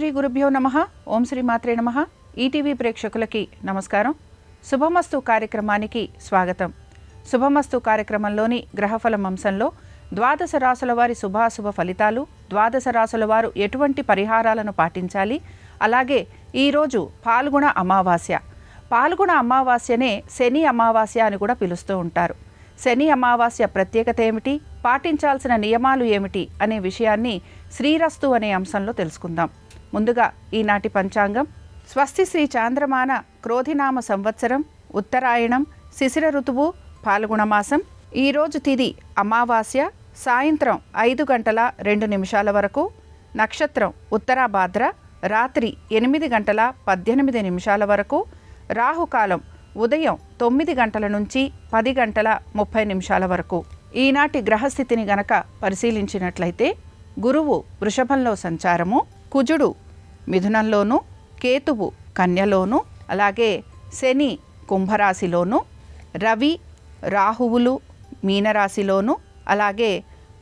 శ్రీ గురుభ్యో నమః. ఓం శ్రీ మాత్రే నమః. ఈటీవీ ప్రేక్షకులకి నమస్కారం. శుభమస్తు కార్యక్రమానికి స్వాగతం. శుభమస్తు కార్యక్రమంలోని గ్రహఫలం అంశంలో ద్వాదశ రాసుల వారి శుభాశుభ ఫలితాలు, ద్వాదశ రాసుల వారు ఎటువంటి పరిహారాలను పాటించాలి, అలాగే ఈరోజు పాల్గొన అమావాస్య. పాల్గొన అమావాస్యనే శని అమావాస్య అని కూడా పిలుస్తూ ఉంటారు. శని అమావాస్య ప్రత్యేకత ఏమిటి, పాటించాల్సిన నియమాలు ఏమిటి అనే విషయాన్ని శ్రీరస్తు అనే అంశంలో తెలుసుకుందాం. ముందుగా ఈనాటి పంచాంగం. స్వస్తి శ్రీ చాంద్రమాన క్రోధినామ సంవత్సరం, ఉత్తరాయణం, శిశిర ఋతువు, పాల్గొనమాసం. ఈరోజు తిథి అమావాస్య, సాయంత్రం 5:02 వరకు. నక్షత్రం ఉత్తరాభాద్ర, రాత్రి 8:18 వరకు. రాహుకాలం ఉదయం 9 నుంచి 10:30 వరకు. ఈనాటి గ్రహస్థితిని గనక పరిశీలించినట్లయితే గురువు వృషభంలో సంచారము, కుజుడు మిథునంలోను, కేతువు కన్యలోను, అలాగే శని కుంభరాశిలోను, రవి రాహువులు మీనరాశిలోను, అలాగే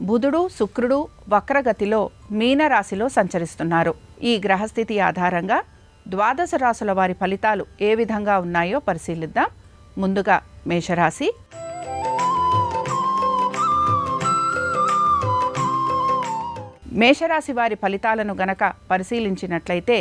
బుధుడు శుక్రుడు వక్రగతిలో మీనరాశిలో సంచరిస్తున్నారు. ఈ గ్రహస్థితి ఆధారంగా ద్వాదశ రాసుల వారి ఫలితాలు ఏ విధంగా ఉన్నాయో పరిశీలిద్దాం. ముందుగా మేషరాశి. మేషరాశి వారి ఫలితాలను గనక పరిశీలించినట్లయితే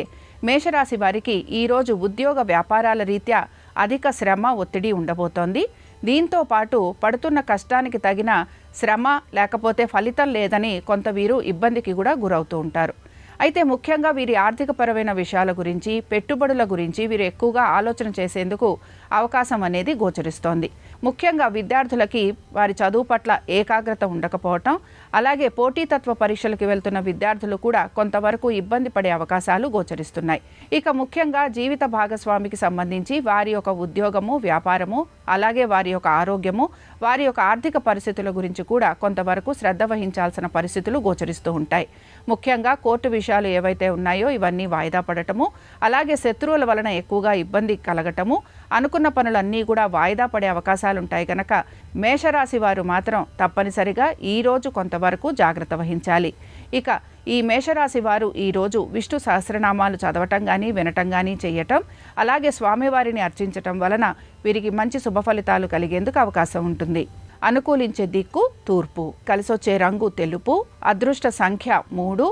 మేషరాశి వారికి ఈరోజు ఉద్యోగ వ్యాపారాల రీత్యా అధిక శ్రమ ఒత్తిడి ఉండబోతోంది. దీంతో పాటు పడుతున్న కష్టానికి తగిన శ్రమ లేకపోతే ఫలితం లేదని కొంత వీరు ఇబ్బందికి కూడా గురవుతూ ఉంటారు. అయితే ముఖ్యంగా వీరి ఆర్థికపరమైన విషయాల గురించి, పెట్టుబడుల గురించి వీరు ఎక్కువగా ఆలోచన చేసేందుకు అవకాశం అనేది గోచరిస్తోంది. ముఖ్యంగా విద్యార్థులకి వారి చదువు పట్ల ఏకాగ్రత ఉండకపోవటం, అలాగే పోటీతత్వ పరీక్షలకు వెళ్తున్న విద్యార్థులు కూడా కొంతవరకు ఇబ్బంది పడే అవకాశాలు గోచరిస్తున్నాయి. ఇక ముఖ్యంగా జీవిత భాగస్వామికి సంబంధించి వారి యొక్క ఉద్యోగము, వ్యాపారము, అలాగే వారి యొక్క ఆరోగ్యము, వారి యొక్క ఆర్థిక పరిస్థితుల గురించి కూడా కొంతవరకు శ్రద్ధ వహించాల్సిన పరిస్థితులు గోచరిస్తూ ఉంటాయి. ముఖ్యంగా కోర్టు విషయాలు ఏవైతే ఉన్నాయో ఇవన్నీ వాయిదా పడటము, అలాగే శత్రువుల వలన ఎక్కువగా ఇబ్బంది కలగటము, అనుకున్న పనులన్నీ కూడా వాయిదా పడే అవకాశాలు ఉంటాయి కనుక మేషరాశి వారు మాత్రం తప్పనిసరిగా ఈరోజు కొంతవరకు జాగ్రత్త వహించాలి. ఇక ఈ మేషరాశి వారు ఈరోజు విష్ణు సహస్రనామాలు చదవటం కానీ, వినటం కానీ చేయటం, అలాగే స్వామివారిని అర్చించటం వలన వీరికి మంచి శుభ ఫలితాలు కలిగేందుకు అవకాశం ఉంటుంది. అనుకూలించే దిక్కు తూర్పు. కలిసొచ్చే రంగు తెలుపు. అదృష్ట సంఖ్య 3.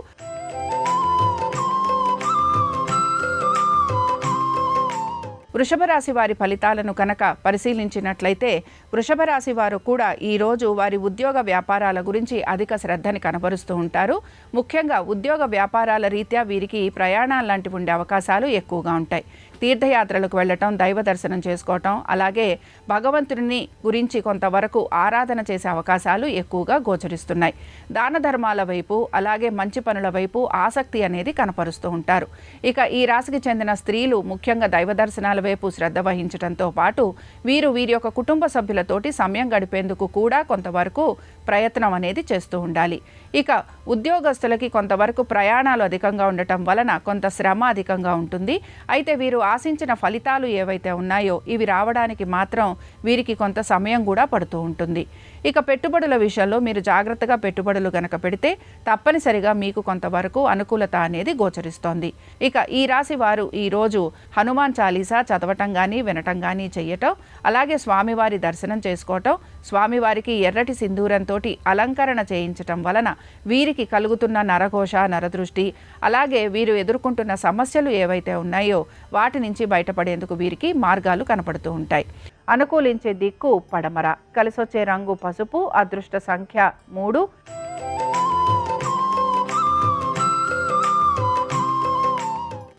వృషభ రాశి వారి ఫలితాలను కనుక పరిశీలించినట్లయితే వృషభ రాశి వారు కూడా ఈరోజు వారి ఉద్యోగ వ్యాపారాల గురించి అధిక శ్రద్ధని కనబరుస్తూ ఉంటారు. ముఖ్యంగా ఉద్యోగ వ్యాపారాల రీత్యా వీరికి ప్రయాణాలు లాంటివి ఉండే అవకాశాలు ఎక్కువగా ఉంటాయి. తీర్థయాత్రలకు వెళ్ళటం, దైవ దర్శనం చేసుకోవటం, అలాగే భగవంతుని గురించి కొంతవరకు ఆరాధన చేసే అవకాశాలు ఎక్కువగా గోచరిస్తున్నాయి. దాన ధర్మాల వైపు, అలాగే మంచి పనుల వైపు ఆసక్తి అనేది కనపరుస్తూ ఉంటారు. ఇక ఈ రాశికి చెందిన స్త్రీలు ముఖ్యంగా దైవ దర్శనాల వైపు శ్రద్ధ వహించడంతో పాటు వీరి యొక్క కుటుంబ సభ్యులతోటి సమయం గడిపేందుకు కూడా కొంతవరకు ప్రయత్నం అనేది చేస్తూ ఉండాలి. ఇక ఉద్యోగస్తులకి కొంతవరకు ప్రయాణాలు అధికంగా ఉండటం వలన కొంత శ్రమ అధికంగా ఉంటుంది. అయితే వీరు ఆశించిన ఫలితాలు ఏవైతే ఉన్నాయో ఇవి రావడానికి మాత్రం వీరికి కొంత సమయం కూడా పడుతూ ఉంటుంది. ఇక పెట్టుబడుల విషయంలో మీరు జాగ్రత్తగా పెట్టుబడులు గనక పెడితే తప్పనిసరిగా మీకు కొంతవరకు అనుకూలత అనేది గోచరిస్తోంది. ఇక ఈ రాశి వారు ఈరోజు హనుమాన్ చాలీసా చదవటం కానీ, వినటం కానీ చేయటం, అలాగే స్వామివారి దర్శనం చేసుకోవటం, స్వామివారికి ఎర్రటి సింధూరంతో అలంకరణ చేయించటం వలన వీరికి కలుగుతున్న నరఘోష, నరదృష్టి, అలాగే వీరు ఎదుర్కొంటున్న సమస్యలు ఏవైతే ఉన్నాయో వాటి నుంచి బయటపడేందుకు వీరికి మార్గాలు కనపడుతూ ఉంటాయి. అనుకూలించే దిక్కు పడమర. కలిసొచ్చే రంగు పసుపు. అదృష్ట సంఖ్య 3.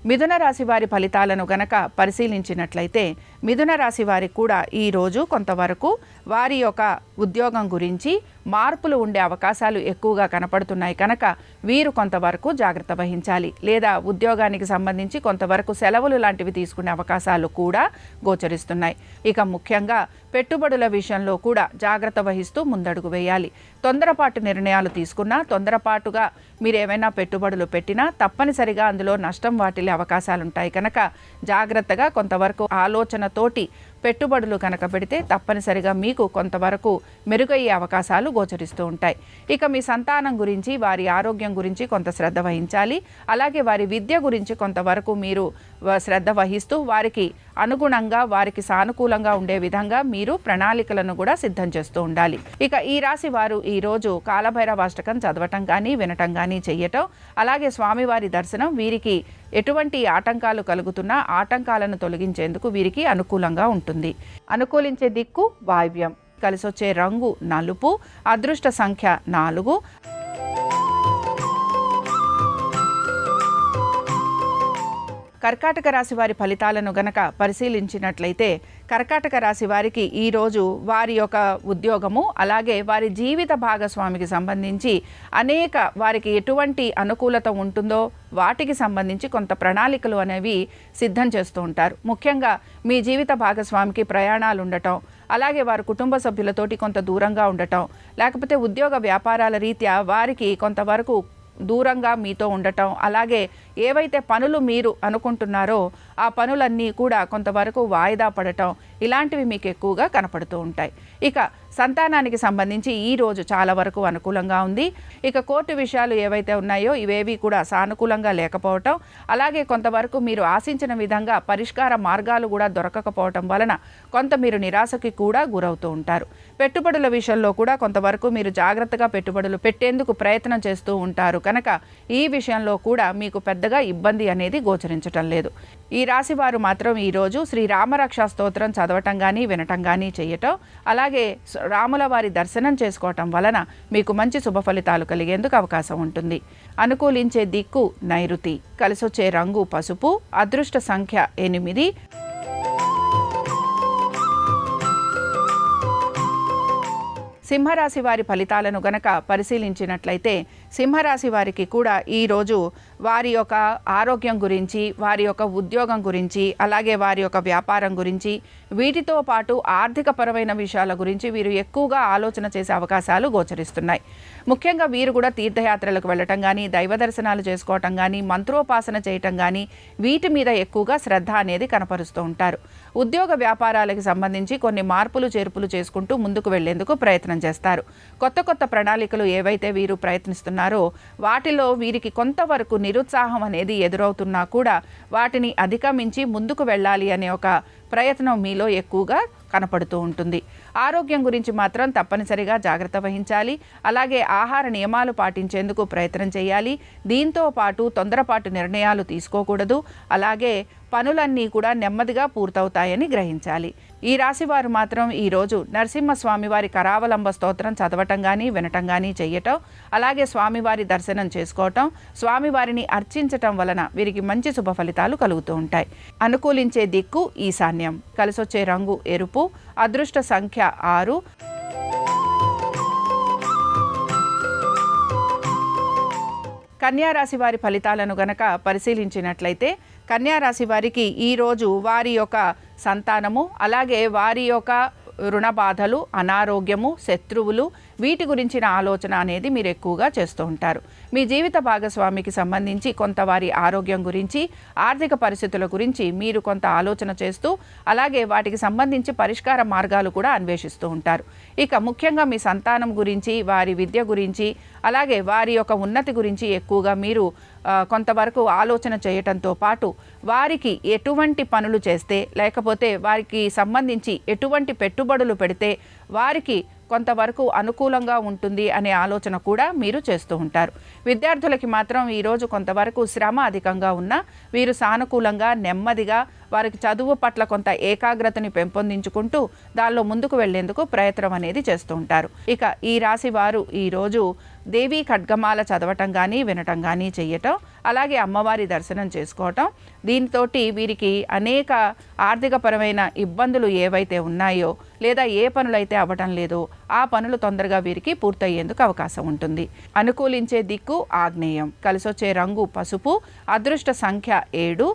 మిథున రాశి వారి ఫలితాలను గనక పరిశీలించినట్లయితే మిథున రాశి వారికి కూడా ఈరోజు కొంతవరకు వారి యొక్క ఉద్యోగం గురించి మార్పులు ఉండే అవకాశాలు ఎక్కువగా కనపడుతున్నాయి కనుక వీరు కొంతవరకు జాగ్రత్త వహించాలి. లేదా ఉద్యోగానికి సంబంధించి కొంతవరకు సెలవులు లాంటివి తీసుకునే అవకాశాలు కూడా గోచరిస్తున్నాయి. ఇక ముఖ్యంగా పెట్టుబడుల విషయంలో కూడా జాగ్రత్త వహిస్తూ ముందడుగు వేయాలి. తొందరపాటు నిర్ణయాలు తీసుకున్నా, తొందరపాటుగా మీరు ఏమైనా పెట్టుబడులు పెట్టినా తప్పనిసరిగా అందులో నష్టం వాటిల్లే అవకాశాలు ఉంటాయి కనుక జాగ్రత్తగా కొంతవరకు ఆలోచనతోటి పెట్టుబడులు కనుక పెడితే తప్పనిసరిగా మీకు కొంతవరకు మెరుగయ్యే అవకాశాలు గోచరిస్తూ ఉంటాయి. ఇక మీ సంతానం గురించి, వారి ఆరోగ్యం గురించి కొంత శ్రద్ధ వహించాలి. అలాగే వారి విద్య గురించి కొంతవరకు మీరు శ్రద్ధ వహిస్తూ వారికి అనుగుణంగా, వారికి సానుకూలంగా ఉండే విధంగా మీరు ప్రణాళికలను కూడా సిద్ధం చేస్తూ ఉండాలి. ఇక ఈ రాశి వారు ఈరోజు కాలభైరవాష్టకం చదవటం కానీ, వినటం కానీ చెయ్యటం, అలాగే స్వామివారి దర్శనం వీరికి ఎటువంటి ఆటంకాలు కలుగుతున్నా ఆటంకాలను తొలగించేందుకు వీరికి అనుకూలంగా ఉంటుంది. అనుకూలించే దిక్కు వాయువ్యం. కలిసొచ్చే రంగు నలుపు. అదృష్ట సంఖ్య 4. కర్కాటక రాశి వారి ఫలితాలను గనక పరిశీలించినట్లయితే కర్కాటక రాశి వారికి ఈరోజు వారి యొక్క ఉద్యోగము, అలాగే వారి జీవిత భాగస్వామికి సంబంధించి అనేక వారికి ఎటువంటి అనుకూలత ఉంటుందో వాటికి సంబంధించి కొంత ప్రణాళికలు అనేవి సిద్ధం చేస్తూ ఉంటారు. ముఖ్యంగా మీ జీవిత భాగస్వామికి ప్రయాణాలు ఉండటం, అలాగే వారి కుటుంబ సభ్యులతోటి కొంత దూరంగా ఉండటం, లేకపోతే ఉద్యోగ వ్యాపారాల రీత్యా వారికి కొంతవరకు దూరంగా మీతో ఉండటం, అలాగే ఏవైతే పనులు మీరు అనుకుంటున్నారో ఆ పనులన్నీ కూడా కొంతవరకు వాయిదా పడటం, ఇలాంటివి మీకు ఎక్కువగా కనపడుతూ ఉంటాయి. ఇక సంతానానికి సంబంధించి ఈ రోజు చాలా వరకు అనుకూలంగా ఉంది. ఇక కోర్టు విషయాలు ఏవైతే ఉన్నాయో ఇవేవి కూడా సానుకూలంగా లేకపోవటం, అలాగే కొంతవరకు మీరు ఆశించిన విధంగా పరిష్కార మార్గాలు కూడా దొరకకపోవటం వలన కొంత మీరు నిరాశకి కూడా గురవుతూ ఉంటారు. పెట్టుబడుల విషయంలో కూడా కొంతవరకు మీరు జాగ్రత్తగా పెట్టుబడులు పెట్టేందుకు ప్రయత్నం చేస్తూ ఉంటారు కనుక ఈ విషయంలో కూడా మీకు పెద్దగా ఇబ్బంది అనేది గోచరించటం లేదు. ఈ రాశి వారు మాత్రం ఈరోజు శ్రీ రామరక్షా స్తోత్రం చదవటం కానీ, వినటం కానీ చేయటం, అలాగే రాముల వారి దర్శనం చేసుకోవటం వలన మీకు మంచి శుభ ఫలితాలు కలిగేందుకు అవకాశం ఉంటుంది. అనుకూలించే దిక్కు నైరుతి. కలిసొచ్చే రంగు పసుపు. అదృష్ట సంఖ్య 8. సింహరాశి వారి ఫలితాలను గనక పరిశీలించినట్లయితే సింహరాశి వారికి కూడా ఈరోజు వారి యొక్క ఆరోగ్యం గురించి, వారి యొక్క ఉద్యోగం గురించి, అలాగే వారి యొక్క వ్యాపారం గురించి, వీటితో పాటు ఆర్థికపరమైన విషయాల గురించి వీరు ఎక్కువగా ఆలోచన చేసే అవకాశాలు గోచరిస్తున్నాయి. ముఖ్యంగా వీరు కూడా తీర్థయాత్రలకు వెళ్ళటం కానీ, దైవ దర్శనాలు చేసుకోవటం కానీ, మంత్రోపాసన చేయటం కానీ వీటి మీద ఎక్కువగా శ్రద్ధ అనేది కనపరుస్తూ ఉంటారు. ఉద్యోగ వ్యాపారాలకు సంబంధించి కొన్ని మార్పులు చేర్పులు చేసుకుంటూ ముందుకు వెళ్లేందుకు ప్రయత్నం చేస్తారు. కొత్త కొత్త ప్రణాళికలు ఏవైతే వీరు ప్రయత్నిస్తున్నారో వాటిలో వీరికి కొంతవరకు నిరుత్సాహం అనేది ఎదురవుతున్నా కూడా వాటిని అధిగమించి ముందుకు వెళ్ళాలి అనే ఒక ప్రయత్నం మీలో ఎక్కువగా కనపడుతూ ఉంటుంది. ఆరోగ్యం గురించి మాత్రం తప్పనిసరిగా జాగ్రత్త వహించాలి. అలాగే ఆహార నియమాలు పాటించేందుకు ప్రయత్నం చేయాలి. దీంతో పాటు తొందరపాటు నిర్ణయాలు తీసుకోకూడదు. అలాగే పనులన్నీ కూడా నెమ్మదిగా పూర్తవుతాయని గ్రహించాలి. ఈ రాశి వారు మాత్రం ఈరోజు నరసింహస్వామి వారి కరావలంబ స్తోత్రం చదవటం కానీ, వినటం కానీ చెయ్యటం, అలాగే స్వామివారి దర్శనం చేసుకోవటం, స్వామివారిని అర్చించటం వలన వీరికి మంచి శుభ ఫలితాలు కలుగుతూ ఉంటాయి. అనుకూలించే దిక్కు ఈశాన్యం. కలిసొచ్చే రంగు ఎరుపు. అదృష్ట సంఖ్య 6. కన్యారాశి వారి ఫలితాలను గనక పరిశీలించినట్లయితే కన్యారాశి వారికి ఈరోజు వారి యొక్క సంతానము, అలాగే వారి యొక్క రుణ బాధలు, అనారోగ్యము, శత్రువులు, వీటి గురించిన ఆలోచన అనేది మీరు ఎక్కువగా చేస్తూ ఉంటారు. మీ జీవిత భాగస్వామికి సంబంధించి కొంత వారి ఆరోగ్యం గురించి, ఆర్థిక పరిస్థితుల గురించి మీరు కొంత ఆలోచన చేస్తూ, అలాగే వాటికి సంబంధించి పరిష్కార మార్గాలు కూడా అన్వేషిస్తూ ఉంటారు. ఇక ముఖ్యంగా మీ సంతానం గురించి, వారి విద్య గురించి, అలాగే వారి యొక్క ఉన్నతి గురించి ఎక్కువగా మీరు కొంతవరకు ఆలోచన చేయటంతో పాటు వారికి ఎటువంటి పనులు చేస్తే, లేకపోతే వారికి సంబంధించి ఎటువంటి పెట్టుబడులు పెడితే వారికి కొంతవరకు అనుకూలంగా ఉంటుంది అనే ఆలోచన కూడా మీరు చేస్తూ ఉంటారు. విద్యార్థులకి మాత్రం ఈరోజు కొంతవరకు శ్రమ అధికంగా ఉన్నా వీరు సానుకూలంగా, నెమ్మదిగా వారికి చదువు పట్ల కొంత ఏకాగ్రతని పెంపొందించుకుంటూ దానిలో ముందుకు వెళ్లేందుకు ప్రయత్నం అనేది చేస్తూ ఉంటారు. ఇక ఈ రాశి వారు ఈరోజు దేవీ ఖడ్గమాల చదవటం కానీ, వినటం కానీ చెయ్యటం, అలాగే అమ్మవారి దర్శనం చేసుకోవటం, దీంతో వీరికి అనేక ఆర్థికపరమైన ఇబ్బందులు ఏవైతే ఉన్నాయో, లేదా ఏ పనులైతే అవ్వటం లేదో ఆ పనులు తొందరగా వీరికి పూర్తయ్యేందుకు అవకాశం ఉంటుంది. అనుకూలించే దిక్కు ఆగ్నేయం. కలిసొచ్చే రంగు పసుపు. అదృష్ట సంఖ్య 7.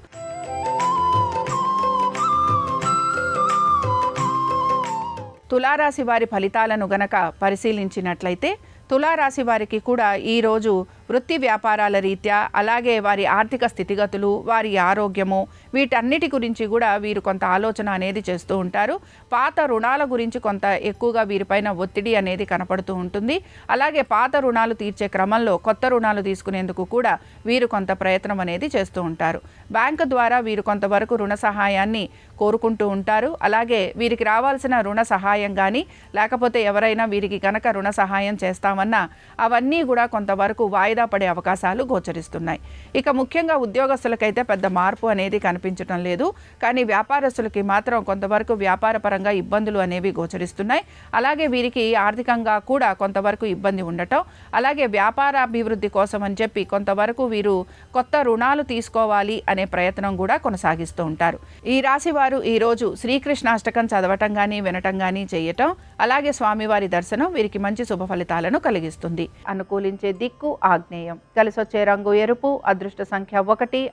తులారాశి వారి ఫలితాలను గనక పరిశీలించినట్లయితే తులారాశి వారికి కూడా ఈరోజు వృత్తి వ్యాపారాల రీత్యా, అలాగే వారి ఆర్థిక స్థితిగతులు, వారి ఆరోగ్యము, వీటన్నిటి గురించి కూడా వీరు కొంత ఆలోచన అనేది చేస్తూ ఉంటారు. పాత రుణాల గురించి కొంత ఎక్కువగా వీరిపైన ఒత్తిడి అనేది కనపడుతూ ఉంటుంది. అలాగే పాత రుణాలు తీర్చే క్రమంలో కొత్త రుణాలు తీసుకునేందుకు కూడా వీరు కొంత ప్రయత్నం అనేది చేస్తూ ఉంటారు. బ్యాంకు ద్వారా వీరు కొంతవరకు రుణ సహాయాన్ని కోరుకుంటూ ఉంటారు. అలాగే వీరికి రావాల్సిన రుణ సహాయం కానీ, లేకపోతే ఎవరైనా వీరికి కనుక రుణ సహాయం చేస్తామన్నా అవన్నీ కూడా కొంతవరకు వాయిదా పడే అవకాశాలు గోచరిస్తున్నాయి. ఇక ముఖ్యంగా ఉద్యోగస్తులకైతే పెద్ద మార్పు అనేది కనిపించడం లేదు. కానీ వ్యాపారస్తులకి మాత్రం కొంతవరకు వ్యాపారపరంగా ఇబ్బందులు అనేవి గోచరిస్తున్నాయి. అలాగే వీరికి ఆర్థికంగా కూడా కొంతవరకు ఇబ్బంది ఉండటం, అలాగే వ్యాపారాభివృద్ధి కోసం అని చెప్పి కొంతవరకు వీరు కొత్త రుణాలు తీసుకోవాలి అనే ప్రయత్నం కూడా కొనసాగిస్తూ ఉంటారు. ఈ రాశి వారు ఈరోజు శ్రీకృష్ణాష్టకం చదవటం కానీ వినటం కానీ చేయటం, అలాగే స్వామివారి దర్శనం వీరికి మంచి శుభ ఫలితాలను కలిగిస్తుంది. అనుకూలించే దిక్కు ఆగ్నేయం. కలిసొచ్చే రంగు ఎరుపు. అదృష్ట సంఖ్య 1.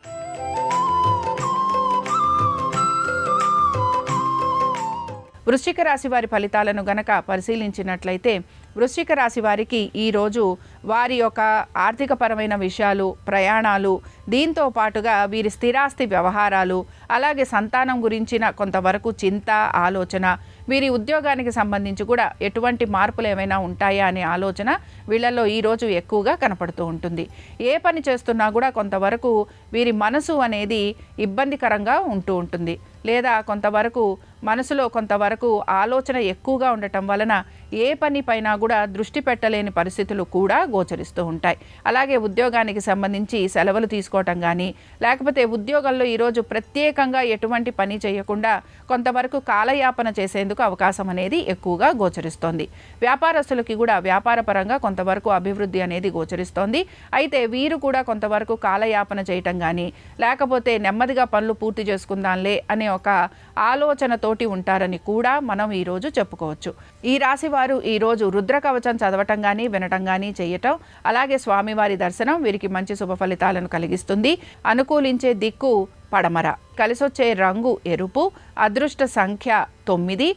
వృశ్చిక రాశి వారి ఫలితాలను గనక పరిశీలించినట్లయితే వృశ్చిక రాశి వారికి ఈరోజు వారి యొక్క ఆర్థికపరమైన విషయాలు, ప్రయాణాలు, దీంతో పాటుగా వీరి స్థిరాస్తి వ్యవహారాలు, అలాగే సంతానం గురించిన కొంతవరకు చింత, ఆలోచన, వీరి ఉద్యోగానికి సంబంధించి కూడా ఎటువంటి మార్పులు ఏమైనా ఉంటాయా అనే ఆలోచన వీళ్ళల్లో ఈరోజు ఎక్కువగా కనపడుతూ ఉంటుంది. ఏ పని చేస్తున్నా కూడా కొంతవరకు వీరి మనసు అనేది ఇబ్బందికరంగా ఉంటూ ఉంటుంది. లేదా కొంతవరకు మనసులో కొంతవరకు ఆలోచన ఎక్కువగా ఉండటం వలన ఏ పని పైన కూడా దృష్టి పెట్టలేని పరిస్థితులు కూడా గోచరిస్తూ ఉంటాయి. అలాగే ఉద్యోగానికి సంబంధించి సెలవులు తీసుకోవటం కానీ, లేకపోతే ఉద్యోగంలో ఈరోజు ప్రత్యేకంగా ఎటువంటి పని చేయకుండా కొంతవరకు కాలయాపన చేసేందుకు అవకాశం అనేది ఎక్కువగా గోచరిస్తోంది. వ్యాపారస్తులకి కూడా వ్యాపారపరంగా కొంతవరకు అభివృద్ధి అనేది గోచరిస్తోంది. అయితే వీరు కూడా కొంతవరకు కాలయాపన చేయటం కానీ, లేకపోతే నెమ్మదిగా పనులు పూర్తి చేసుకుందాంలే అనే ఒక ఆలోచనతోటి ఉంటారని కూడా మనం ఈరోజు చెప్పుకోవచ్చు. ఈ రాశి వారు ఈరోజు రుద్ర కవచం చదవటం కానీ వినటం కానీ చేయటం, అలాగే స్వామివారి దర్శనం వీరికి మంచి శుభ ఫలితాలను కలిగిస్తుంది. అనుకూలించే దిక్కు పడమర. కలిసొచ్చే రంగు ఎరుపు. అదృష్ట సంఖ్య 9.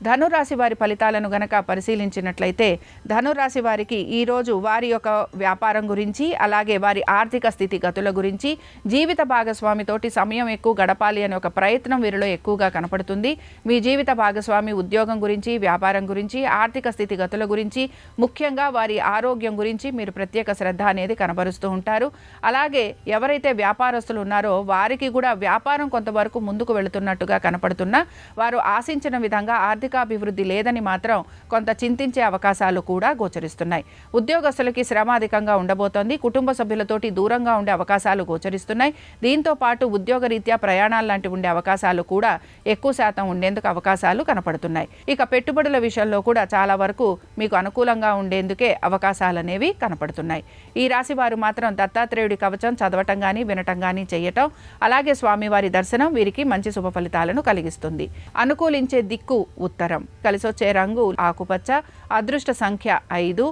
ధనురాశి వారి ఫలితాలను గనక పరిశీలించినట్లయితే ధనురాశి వారికి ఈరోజు వారి యొక్క వ్యాపారం గురించి, అలాగే వారి ఆర్థిక స్థితిగతుల గురించి, జీవిత భాగస్వామితోటి సమయం ఎక్కువ గడపాలి అనే ఒక ప్రయత్నం వీరిలో ఎక్కువగా కనపడుతుంది. మీ జీవిత భాగస్వామి ఉద్యోగం గురించి, వ్యాపారం గురించి, ఆర్థిక స్థితిగతుల గురించి, ముఖ్యంగా వారి ఆరోగ్యం గురించి మీరు ప్రత్యేక శ్రద్ధ అనేది కనబరుస్తూ ఉంటారు. అలాగే ఎవరైతే వ్యాపారస్తులు ఉన్నారో వారికి కూడా వ్యాపారం కొంతవరకు ముందుకు వెళుతున్నట్టుగా కనపడుతున్నా వారు ఆశించిన విధంగా అభివృద్ధి లేదని మాత్రం కొంత చింతించే అవకాశాలు కూడా గోచరిస్తున్నాయి. ఉద్యోగస్తులకి శ్రమ అధికంగా ఉండబోతోంది. కుటుంబ సభ్యులతోటి దూరంగా ఉండే అవకాశాలు గోచరిస్తున్నాయి. దీంతో పాటు ఉద్యోగ రీత్యా ప్రయాణాలు లాంటి ఉండే అవకాశాలు కూడా ఎక్కువ శాతం ఉండేందుకు అవకాశాలు కనపడుతున్నాయి. ఇక పెట్టుబడుల విషయంలో కూడా చాలా వరకు మీకు అనుకూలంగా ఉండేందుకే అవకాశాలు అనేవి కనపడుతున్నాయి. ఈ రాశి వారు మాత్రం దత్తాత్రేయుడి కవచం చదవటం కానీ వినటం కానీ చేయటం, అలాగే స్వామివారి దర్శనం వీరికి మంచి శుభ ఫలితాలను కలిగిస్తుంది. అనుకూలించే దిక్కు ఉత్తరం. కలిసొచ్చే రంగు ఆకుపచ్చ. అదృష్ట సంఖ్య 5.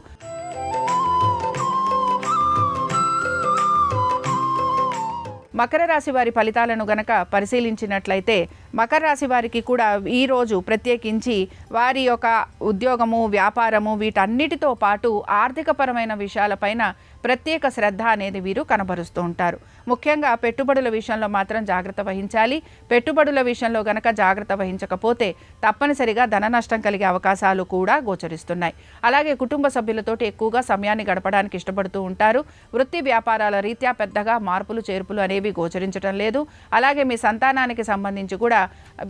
మకర రాశి వారి ఫలితాలను గనక పరిశీలించినట్లయితే మకర రాశి వారికి కూడా ఈరోజు ప్రత్యేకించి వారి యొక్క ఉద్యోగము, వ్యాపారము వీటన్నిటితో పాటు ఆర్థికపరమైన విషయాలపైన ప్రత్యేక శ్రద్ధ అనేది వీరు కనబరుస్తూ ఉంటారు. ముఖ్యంగా పెట్టుబడుల విషయంలో మాత్రం జాగ్రత్త వహించాలి. పెట్టుబడుల విషయంలో గనక జాగ్రత్త వహించకపోతే తప్పనిసరిగా ధన నష్టం కలిగే అవకాశాలు కూడా గోచరిస్తున్నాయి. అలాగే కుటుంబ సభ్యులతోటి ఎక్కువగా సమయాన్ని గడపడానికి ఇష్టపడుతూ ఉంటారు. వృత్తి వ్యాపారాల రీత్యా పెద్దగా మార్పులు చేర్పులు అనేవి గోచరించడం లేదు. అలాగే మీ సంతానానికి సంబంధించి కూడా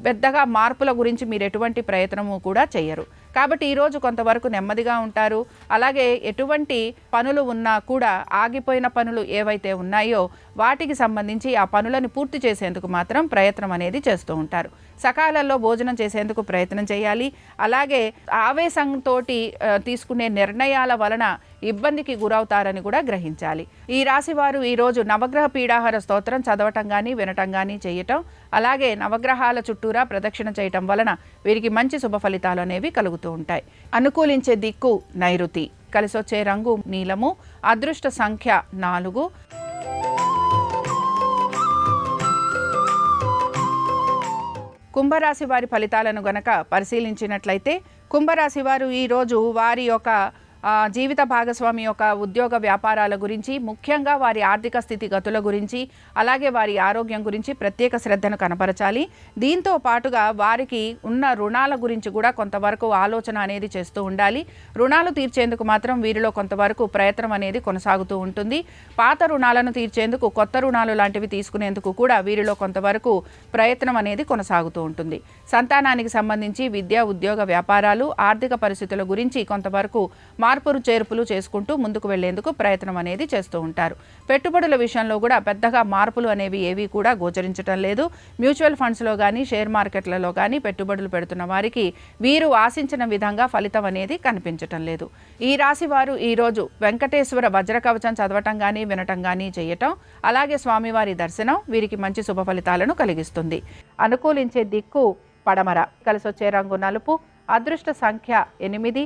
పెద్దగా మార్పుల గురించి మీరు ఎటువంటి ప్రయత్నము కూడా చేయరు. కాబట్టి ఈరోజు కొంతవరకు నెమ్మదిగా ఉంటారు. అలాగే ఎటువంటి పనులు ఉన్నా కూడా ఆగిపోయిన పనులు ఏవైతే ఉన్నాయో వాటికి సంబంధించి ఆ పనులను పూర్తి చేసేందుకు మాత్రం ప్రయత్నం అనేది చేస్తూ ఉంటారు. సకాలంలో భోజనం చేసేందుకు ప్రయత్నం చేయాలి. అలాగే ఆవేశంతో తీసుకునే నిర్ణయాల వలన ఇబ్బందికి గురవుతారని కూడా గ్రహించాలి. ఈ రాశి వారు ఈరోజు నవగ్రహ పీడాహార స్తోత్రం చదవటం కానీ వినటం కానీ చేయటం, అలాగే నవగ్రహాల చుట్టూరా ప్రదక్షిణ చేయటం వలన వీరికి మంచి శుభ ఫలితాలు అనేవి కలుగుతూ ఉంటాయి. అనుకూలించే దిక్కు నైరుతి. కలిసొచ్చే రంగు నీలము. అదృష్ట సంఖ్య 4. కుంభరాశి వారి ఫలితాలను గనక పరిశీలించినట్లయితే కుంభరాశి వారు ఈరోజు వారి యొక్క జీవిత భాగస్వామి యొక్క ఉద్యోగ వ్యాపారాల గురించి, ముఖ్యంగా వారి ఆర్థిక స్థితిగతుల గురించి, అలాగే వారి ఆరోగ్యం గురించి ప్రత్యేక శ్రద్ధను కనపరచాలి. దీంతో పాటుగా వారికి ఉన్న రుణాల గురించి కూడా కొంతవరకు ఆలోచన అనేది చేస్తూ ఉండాలి. రుణాలు తీర్చేందుకు మాత్రం వీరిలో కొంతవరకు ప్రయత్నం అనేది కొనసాగుతూ ఉంటుంది. పాత రుణాలను తీర్చేందుకు కొత్త రుణాలు లాంటివి తీసుకునేందుకు కూడా వీరిలో కొంతవరకు ప్రయత్నం అనేది కొనసాగుతూ ఉంటుంది. సంతానానికి సంబంధించి విద్య, ఉద్యోగ వ్యాపారాలు, ఆర్థిక పరిస్థితుల గురించి కొంతవరకు మార్పులు చేర్పులు చేసుకుంటూ ముందుకు వెళ్లేందుకు ప్రయత్నం అనేది చేస్తూ ఉంటారు. పెట్టుబడుల విషయంలో కూడా పెద్దగా మార్పులు అనేవి ఏవి కూడా గోచరించడం లేదు. మ్యూచువల్ ఫండ్స్లో కానీ, షేర్ మార్కెట్లలో కానీ పెట్టుబడులు పెడుతున్న వారికి వీరు ఆశించిన విధంగా ఫలితం అనేది కనిపించటం లేదు. ఈ రాశి వారు ఈరోజు వెంకటేశ్వర వజ్రకవచం చదవటం కానీ, వినటం కానీ చేయటం, అలాగే స్వామివారి దర్శనం వీరికి మంచి శుభ ఫలితాలను కలిగిస్తుంది. అనుకూలించే దిక్కు పడమర, కలిసొచ్చే రంగు నలుపు, అదృష్ట సంఖ్య 8.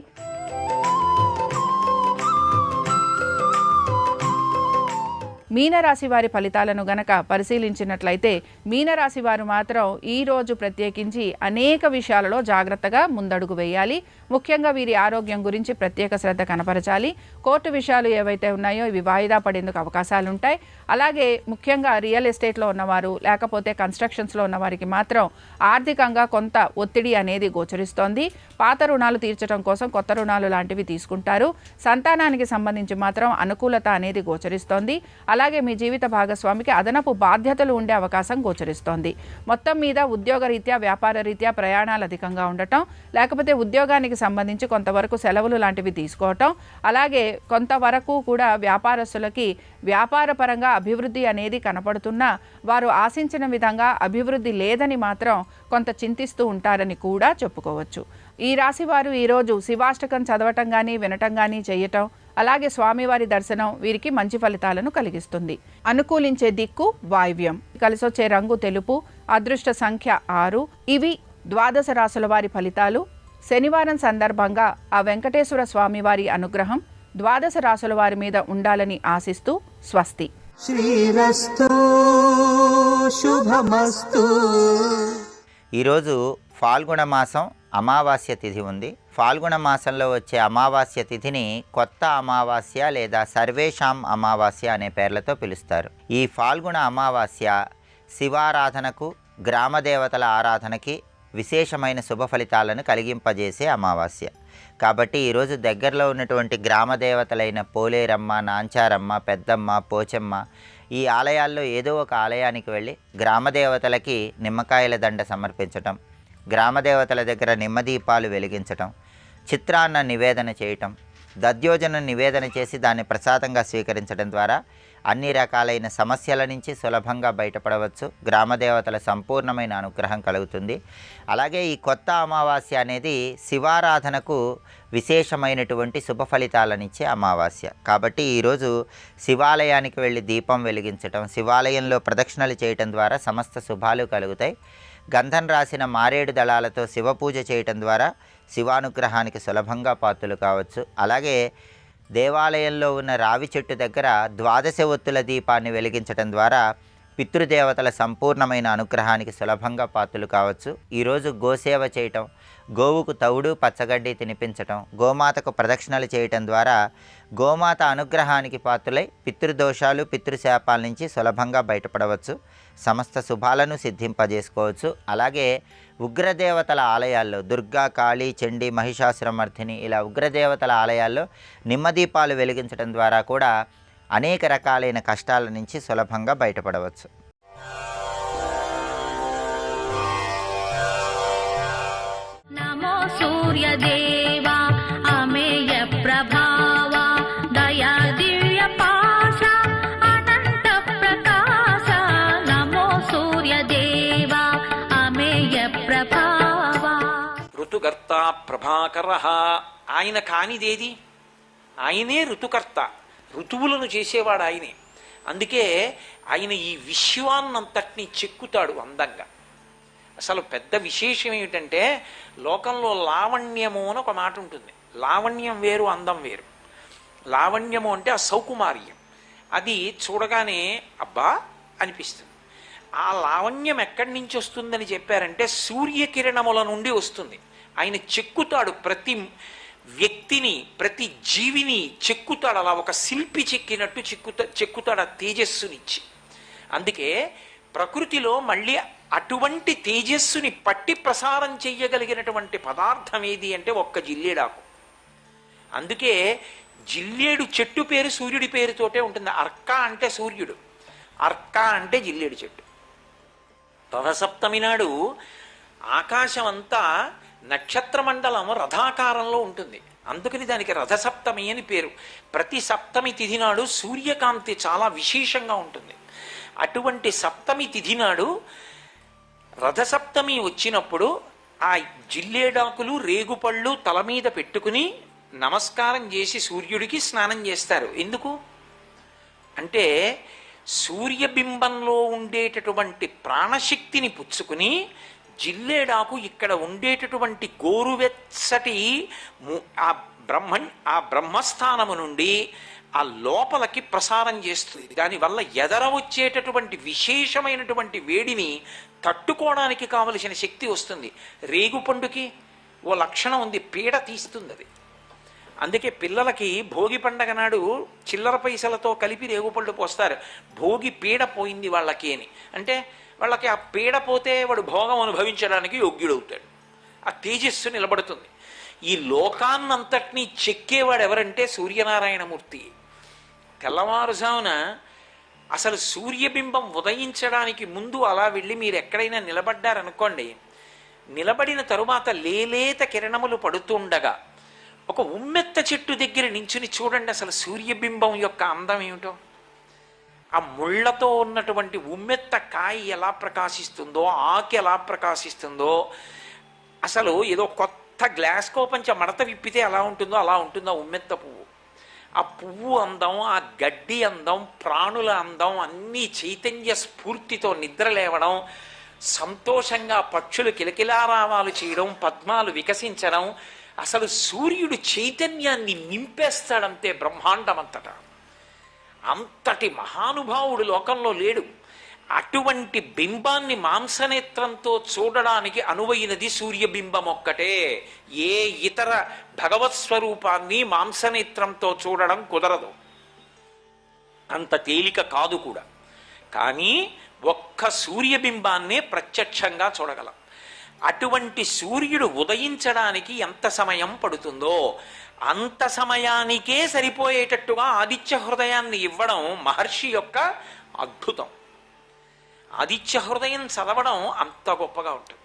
మీనరాశి వారి ఫలితాలను గనక పరిశీలించినట్లయితే మీనరాశి వారు మాత్రం ఈరోజు ప్రత్యేకించి అనేక విషయాలలో జాగ్రత్తగా ముందడుగు వేయాలి. ముఖ్యంగా వీరి ఆరోగ్యం గురించి ప్రత్యేక శ్రద్ధ కనపరచాలి. కోర్టు విషయాలు ఏవైతే ఉన్నాయో ఇవి వాయిదా పడేందుకు అవకాశాలు ఉంటాయి. అలాగే ముఖ్యంగా రియల్ ఎస్టేట్లో ఉన్నవారు, లేకపోతే కన్స్ట్రక్షన్స్లో ఉన్నవారికి మాత్రం ఆర్థికంగా కొంత ఒత్తిడి అనేది గోచరిస్తోంది. పాత రుణాలు తీర్చడం కోసం కొత్త రుణాలు లాంటివి తీసుకుంటారు. సంతానానికి సంబంధించి మాత్రం అనుకూలత అనేది గోచరిస్తోంది. అలాగే మీ జీవిత భాగస్వామికి అదనపు బాధ్యతలు ఉండే అవకాశం గోచరిస్తోంది. మొత్తం మీద ఉద్యోగ రీత్యా, వ్యాపార రీత్యా ప్రయాణాలు అధికంగా ఉండటం, లేకపోతే ఉద్యోగానికి సంబంధించి కొంతవరకు సెలవులు లాంటివి తీసుకోవటం, అలాగే కొంతవరకు కూడా వ్యాపారస్తులకి వ్యాపారపరంగా అభివృద్ధి అనేది కనపడుతున్నా వారు ఆశించిన విధంగా అభివృద్ధి లేదని మాత్రం కొంత చింతిస్తూ ఉంటారని కూడా చెప్పుకోవచ్చు. ఈ రాశి వారు ఈరోజు శివాష్టకం చదవటం కానీ, వినటం కానీ చేయటం, అలాగే స్వామివారి దర్శనం వీరికి మంచి ఫలితాలను కలిగిస్తుంది. అనుకూలించే దిక్కు వాయువ్యం, కలిసొచ్చే రంగు తెలుపు, అదృష్ట సంఖ్య 6. ఇవి ద్వాదశ రాశుల వారి ఫలితాలు. శనివారం సందర్భంగా ఆ వెంకటేశ్వర స్వామివారి అనుగ్రహం ద్వాదశ రాశుల వారి మీద ఉండాలని ఆశిస్తూ స్వస్తి. శ్రీరస్తు శుభమస్తు. ఈరోజు ఫాల్గుణ మాసం అమావాస్య తిథి ఉంది. ఫాల్గుణ మాసంలో వచ్చే అమావాస్య తిథిని కొత్త అమావాస్య లేదా సర్వేషాం అమావాస్య అనే పేర్లతో పిలుస్తారు. ఈ ఫాల్గుణ అమావాస్య శివారాధనకు, గ్రామదేవతల ఆరాధనకి విశేషమైన శుభ ఫలితాలను కలిగింపజేసే అమావాస్య. కాబట్టి ఈరోజు దగ్గరలో ఉన్నటువంటి గ్రామదేవతలైన పోలేరమ్మ, నాంచారమ్మ, పెద్దమ్మ, పోచమ్మ ఈ ఆలయాల్లో ఏదో ఒక ఆలయానికి వెళ్ళి గ్రామదేవతలకి నిమ్మకాయల దండ సమర్పించటం, గ్రామదేవతల దగ్గర నిమ్మదీపాలు వెలిగించటం, చిత్రాన్న నివేదన చేయటం, దద్యోజనం నివేదన చేసి దాన్ని ప్రసాదంగా స్వీకరించడం ద్వారా అన్ని రకాలైన సమస్యల నుంచి సులభంగా బయటపడవచ్చు. గ్రామదేవతల సంపూర్ణమైన అనుగ్రహం కలుగుతుంది. అలాగే ఈ కొత్త అమావాస్య అనేది శివారాధనకు విశేషమైనటువంటి శుభ ఫలితాలనిచ్చే అమావాస్య. కాబట్టి ఈరోజు శివాలయానికి వెళ్ళి దీపం వెలిగించటం, శివాలయంలో ప్రదక్షిణలు చేయటం ద్వారా సమస్త శుభాలు కలుగుతాయి. గంధం రాసిన మారేడు దళాలతో శివపూజ చేయటం ద్వారా శివానుగ్రహానికి సులభంగా పాత్రలు కావచ్చు. అలాగే దేవాలయంలో ఉన్న రావి చెట్టు దగ్గర 12 ఒత్తుల దీపాన్ని వెలిగించటం ద్వారా పితృదేవతల సంపూర్ణమైన అనుగ్రహానికి సులభంగా పాత్రలు కావచ్చు. ఈరోజు గోసేవ చేయటం, గోవుకు తవుడు పచ్చగడ్డి తినిపించటం, గోమాతకు ప్రదక్షిణలు చేయటం ద్వారా గోమాత అనుగ్రహానికి పాత్రులై పితృదోషాలు, పితృశాపాల నుంచి సులభంగా బయటపడవచ్చు. సమస్త శుభాలను సిద్ధింపజేసుకోవచ్చు. అలాగే ఉగ్రదేవతల ఆలయాల్లో దుర్గా, కాళీ, చండీ, మహిషాసురమర్ధిని ఇలా ఉగ్రదేవతల ఆలయాల్లో నిమ్మదీపాలు వెలిగించడం ద్వారా కూడా అనేక రకాలైన కష్టాల నుంచి సులభంగా బయటపడవచ్చు. నమో సూర్యదేవా అమేయ ప్రభావ దయా దివ్య పాశ అనంత ప్రకాశ. నమో సూర్యదేవా అమేయ ప్రభావ. ఋతుకర్త ప్రభాకర. ఆయన కానిదేది? ఆయనే ఋతుకర్త. ఋతువులను చేసేవాడు ఆయనే. అందుకే ఆయన ఈ విశ్వాన్నంతటినీ చెక్కుతాడు అందంగా. అసలు పెద్ద విశేషం ఏమిటంటే లోకంలో లావణ్యము అని ఒక మాట ఉంటుంది. లావణ్యం వేరు, అందం వేరు. లావణ్యము అంటే ఆ సౌకుమార్యం, అది చూడగానే అబ్బా అనిపిస్తుంది. ఆ లావణ్యం ఎక్కడి నుంచి వస్తుందని చెప్పారంటే సూర్యకిరణముల నుండి వస్తుంది. ఆయన చెక్కుతాడు, ప్రతి వ్యక్తిని ప్రతి జీవిని చెక్కుతాడు, అలా ఒక శిల్పి చెక్కినట్టు చెక్కుతాడు ఆ తేజస్సునిచ్చి. అందుకే ప్రకృతిలో మళ్ళీ అటువంటి తేజస్సుని పట్టి ప్రసారం చెయ్యగలిగినటువంటి పదార్థం ఏది అంటే ఒక్క జిల్లేడాకు. అందుకే జిల్లేడు చెట్టు పేరు సూర్యుడి పేరుతోటే ఉంటుంది. అర్క అంటే సూర్యుడు, అర్క అంటే జిల్లేడు చెట్టు. రథసప్తమి నాడు ఆకాశం అంతా నక్షత్రమండలం రథాకారంలో ఉంటుంది. అందుకని దానికి రథసప్తమి అని పేరు. ప్రతి సప్తమి తిథి నాడు సూర్యకాంతి చాలా విశేషంగా ఉంటుంది. అటువంటి సప్తమి తిథి నాడు రథసప్తమి వచ్చినప్పుడు ఆ జిల్లేడాకులు రేగుపళ్ళు తల మీద పెట్టుకుని నమస్కారం చేసి సూర్యుడికి స్నానం చేస్తారు. ఎందుకు అంటే సూర్యబింబంలో ఉండేటటువంటి ప్రాణశక్తిని పుచ్చుకుని జిల్లేడాకు ఇక్కడ ఉండేటటువంటి గోరువెచ్చటి ఆ బ్రహ్మస్థానము నుండి ఆ లోపలికి ప్రసారం చేస్తుంది. దానివల్ల ఎదర వచ్చేటటువంటి విశేషమైనటువంటి వేడిని తట్టుకోవడానికి కావలసిన శక్తి వస్తుంది. రేగుపండుకి ఓ లక్షణం ఉంది, పీడ తీస్తుంది అది. అందుకే పిల్లలకి భోగి పండగ నాడు చిల్లర పైసలతో కలిపి రేగుపళ్ళు పోస్తారు. భోగి పీడ పోయింది వాళ్ళకి అని. అంటే వాళ్ళకి ఆ పీడ పోతే వాడు భోగం అనుభవించడానికి యోగ్యుడవుతాడు, ఆ తేజస్సు నిలబడుతుంది. ఈ లోకాన్నంతటినీ చెక్కేవాడు ఎవరంటే సూర్యనారాయణమూర్తి. తెల్లవారుజామున అసలు సూర్యబింబం ఉదయించడానికి ముందు అలా వెళ్ళి మీరు ఎక్కడైనా నిలబడ్డారనుకోండి, నిలబడిన తరువాత లేలేత కిరణములు పడుతుండగా ఒక ఉమ్మెత్త చెట్టు దగ్గర నించుని చూడండి అసలు సూర్యబింబం యొక్క అందం ఏమిటో. ఆ ముళ్ళతో ఉన్నటువంటి ఉమ్మెత్త కాయ ఎలా ప్రకాశిస్తుందో, ఆకు ఎలా ప్రకాశిస్తుందో, అసలు ఏదో కొత్త గ్లాస్ కోపంచ మడత విప్పితే ఎలా ఉంటుందో అలా ఉంటుందో ఉమ్మెత్త పువ్వు. ఆ పువ్వు అందం, ఆ గడ్డి అందం, ప్రాణుల అందం అన్నీ చైతన్య స్ఫూర్తితో నిద్ర లేవడం, సంతోషంగా పక్షులు కిలకిలారావాలు చేయడం, పద్మాలు వికసించడం, అసలు సూర్యుడు చైతన్యాన్ని నింపేస్తాడంతే బ్రహ్మాండమంతటా. అంతటి మహానుభావుడు లోకంలో లేడు. అటువంటి బింబాన్ని మాంసనేత్రంతో చూడడానికి అనువైనది సూర్యబింబం ఒక్కటే. ఏ ఇతర భగవత్ స్వరూపాన్ని మాంసనేత్రంతో చూడడం కుదరదు, అంత తేలిక కాదు కూడా. కానీ ఒక్క సూర్యబింబాన్నే ప్రత్యక్షంగా చూడగలం. అటువంటి సూర్యుడు ఉదయించడానికి ఎంత సమయం పడుతుందో అంత సమయానికే సరిపోయేటట్టుగా ఆదిత్య హృదయాన్ని ఇవ్వడం మహర్షి యొక్క అద్భుతం. ఆదిత్య హృదయం చదవడం అంత గొప్పగా ఉంటుంది.